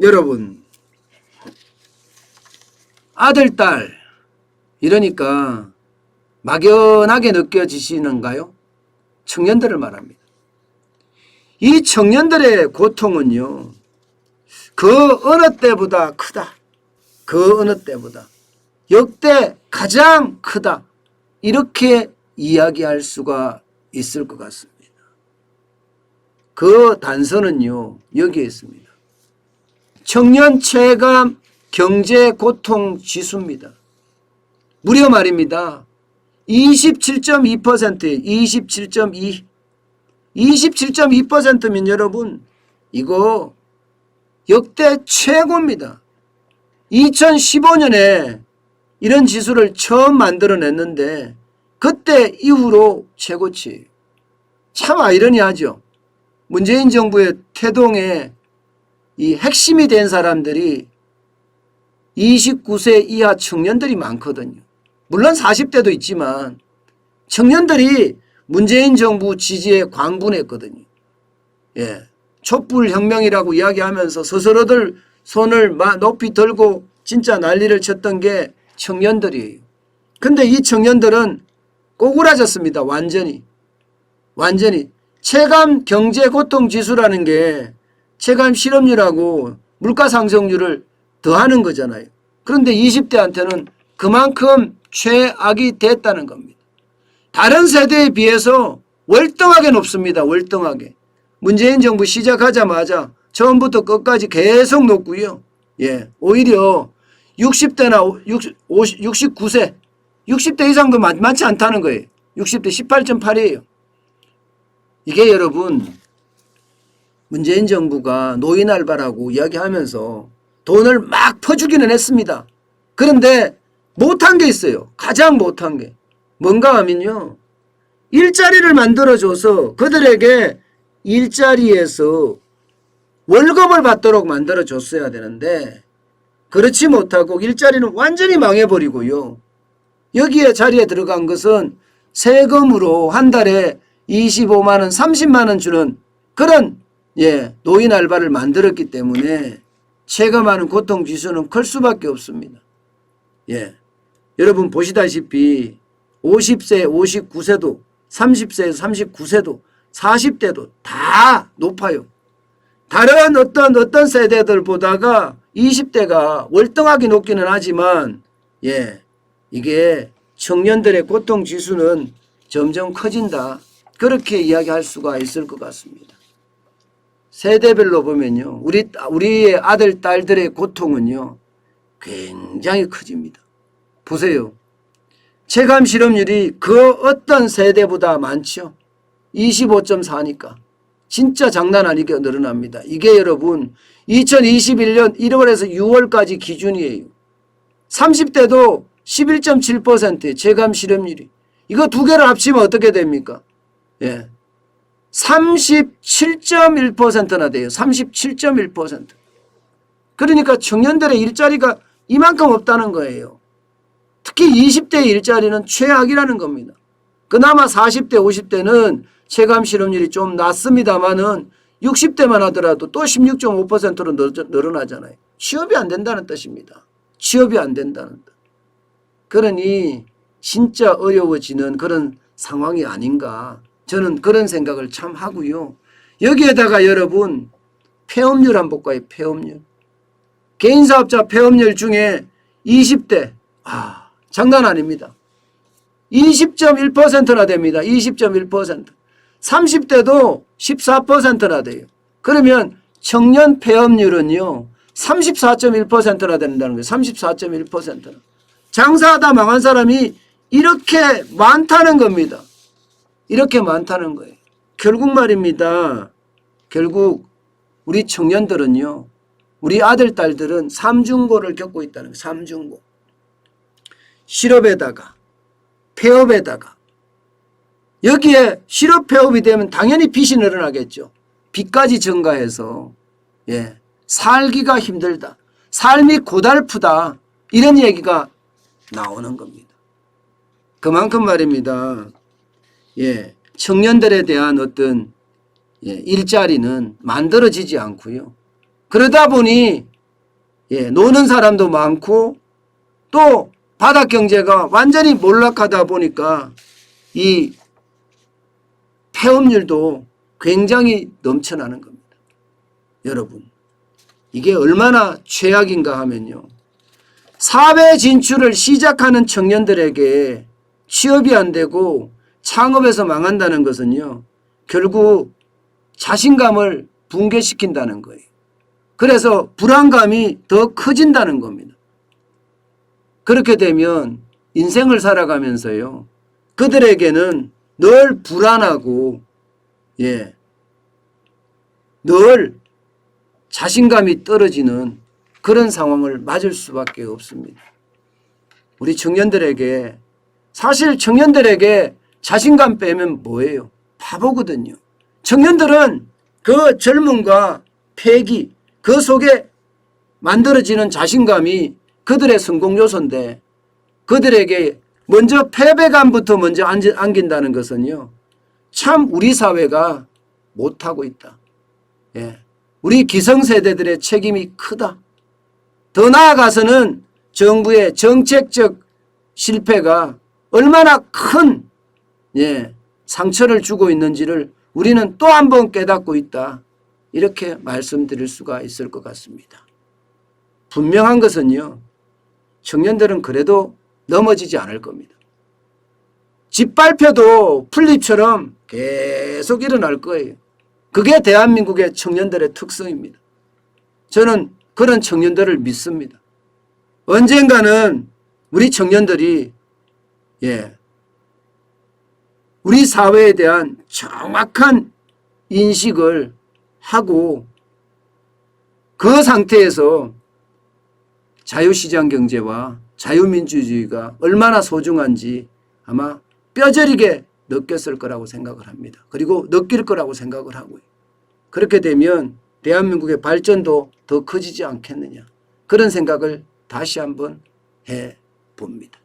여러분, 아들, 딸 이러니까 막연하게 느껴지시는가요? 청년들을 말합니다. 이 청년들의 고통은요, 그 어느 때보다 크다. 그 어느 때보다 역대 가장 크다. 이렇게 이야기할 수가 있을 것 같습니다. 그 단서는요, 여기에 있습니다. 청년 체감 경제 고통 지수입니다. 무려 말입니다. 27.2%예요. 27.2. 27.2%면 여러분, 이거 역대 최고입니다. 2015년에 이런 지수를 처음 만들어냈는데 그때 이후로 최고치. 참 아이러니하죠. 문재인 정부의 태동에 이 핵심이 된 사람들이 29세 이하 청년들이 많거든요. 물론 40대도 있지만 청년들이 문재인 정부 지지에 광분했거든요. 예. 촛불혁명이라고 이야기하면서 스스로들 손을 높이 들고 진짜 난리를 쳤던 게 청년들이에요. 근데 이 청년들은 꼬꾸라졌습니다. 완전히. 체감 경제 고통 지수라는 게 체감 실업률하고 물가 상승률을 더하는 거잖아요. 그런데 20대한테는 그만큼 최악이 됐다는 겁니다. 다른 세대에 비해서 월등하게 높습니다. 월등하게. 문재인 정부 시작하자마자 처음부터 끝까지 계속 높고요. 예, 오히려 60대나 69세, 60대 이상도 많지 않다는 거예요. 60대 18.8이에요. 이게 여러분, 문재인 정부가 노인 알바라고 이야기하면서 돈을 막 퍼주기는 했습니다. 그런데 못한 게 있어요. 가장 못한 게. 뭔가 하면요, 일자리를 만들어줘서 그들에게 일자리에서 월급을 받도록 만들어줬어야 되는데 그렇지 못하고 일자리는 완전히 망해버리고요. 여기에 자리에 들어간 것은 세금으로 한 달에 25만 원, 30만 원 주는 그런 노인 알바를 만들었기 때문에 체감하는 고통지수는 클 수밖에 없습니다. 예, 여러분 보시다시피 50세, 59세도 30세에서 39세도 40대도 다 높아요. 다른 어떤 세대들보다가 20대가 월등하게 높기는 하지만 이게 청년들의 고통지수는 점점 커진다. 그렇게 이야기할 수가 있을 것 같습니다. 세대별로 보면요, 우리의 아들, 딸들의 고통은요 굉장히 커집니다. 보세요. 체감 실업률이 그 어떤 세대보다 많죠. 25.4니까 진짜 장난 아니게 늘어납니다. 이게 여러분 2021년 1월에서 6월까지 기준이에요. 30대도 11.7%예요. 체감 실업률이. 이거 두 개를 합치면 어떻게 됩니까? 37.1%나 돼요. 37.1%. 그러니까 청년들의 일자리가 이만큼 없다는 거예요. 특히 20대의 일자리는 최악이라는 겁니다. 그나마 40대, 50대는 체감 실업률이 좀 낮습니다만은 60대만 하더라도 또 16.5%로 늘어나잖아요. 취업이 안 된다는 뜻입니다. 취업이 안 된다는 뜻. 그러니 진짜 어려워지는 그런 상황이 아닌가. 저는 그런 생각을 참 하고요. 여기에다가 여러분 폐업률 한번 볼까요? 폐업률. 개인사업자 폐업률 중에 20대 장난 아닙니다. 20.1%나 됩니다. 20.1%. 30대도 14%나 돼요. 그러면 청년 폐업률은요 34.1%나 된다는 거예요. 34.1%나. 장사하다 망한 사람이 이렇게 많다는 겁니다. 이렇게 많다는 거예요. 결국 말입니다. 결국 우리 청년들은요, 우리 아들, 딸들은 삼중고를 겪고 있다는 거예요. 삼중고. 실업에다가 폐업에다가 여기에 실업 폐업이 되면 당연히 빚이 늘어나겠죠. 빚까지 증가해서 살기가 힘들다. 삶이 고달프다. 이런 얘기가 나오는 겁니다. 그만큼 말입니다. 청년들에 대한 어떤 일자리는 만들어지지 않고요. 그러다 보니 예, 노는 사람도 많고 또 바닥 경제가 완전히 몰락하다 보니까 이 폐업률도 굉장히 넘쳐나는 겁니다. 여러분, 이게 얼마나 최악인가 하면요. 사회 진출을 시작하는 청년들에게 취업이 안 되고 창업에서 망한다는 것은요. 결국 자신감을 붕괴시킨다는 거예요. 그래서 불안감이 더 커진다는 겁니다. 그렇게 되면 인생을 살아가면서요. 그들에게는 늘 불안하고 예, 늘 자신감이 떨어지는 그런 상황을 맞을 수밖에 없습니다. 우리 청년들에게 사실 청년들에게 자신감 빼면 뭐예요? 바보거든요. 청년들은 그 젊음과 패기 그 속에 만들어지는 자신감이 그들의 성공 요소인데 그들에게 먼저 패배감부터 먼저 안긴다는 것은요. 참 우리 사회가 못하고 있다. 예. 우리 기성세대들의 책임이 크다. 더 나아가서는 정부의 정책적 실패가 얼마나 큰 예, 상처를 주고 있는지를 우리는 또 한 번 깨닫고 있다. 이렇게 말씀드릴 수가 있을 것 같습니다. 분명한 것은요. 청년들은 그래도 넘어지지 않을 겁니다. 짓밟혀도 풀잎처럼 계속 일어날 거예요. 그게 대한민국의 청년들의 특성입니다. 저는 그런 청년들을 믿습니다. 언젠가는 우리 청년들이 예, 우리 사회에 대한 정확한 인식을 하고 그 상태에서 자유시장 경제와 자유민주주의가 얼마나 소중한지 아마 뼈저리게 느꼈을 거라고 생각을 합니다. 그리고 느낄 거라고 생각을 하고요. 그렇게 되면 대한민국의 발전도 더 커지지 않겠느냐. 그런 생각을 다시 한번 해봅니다.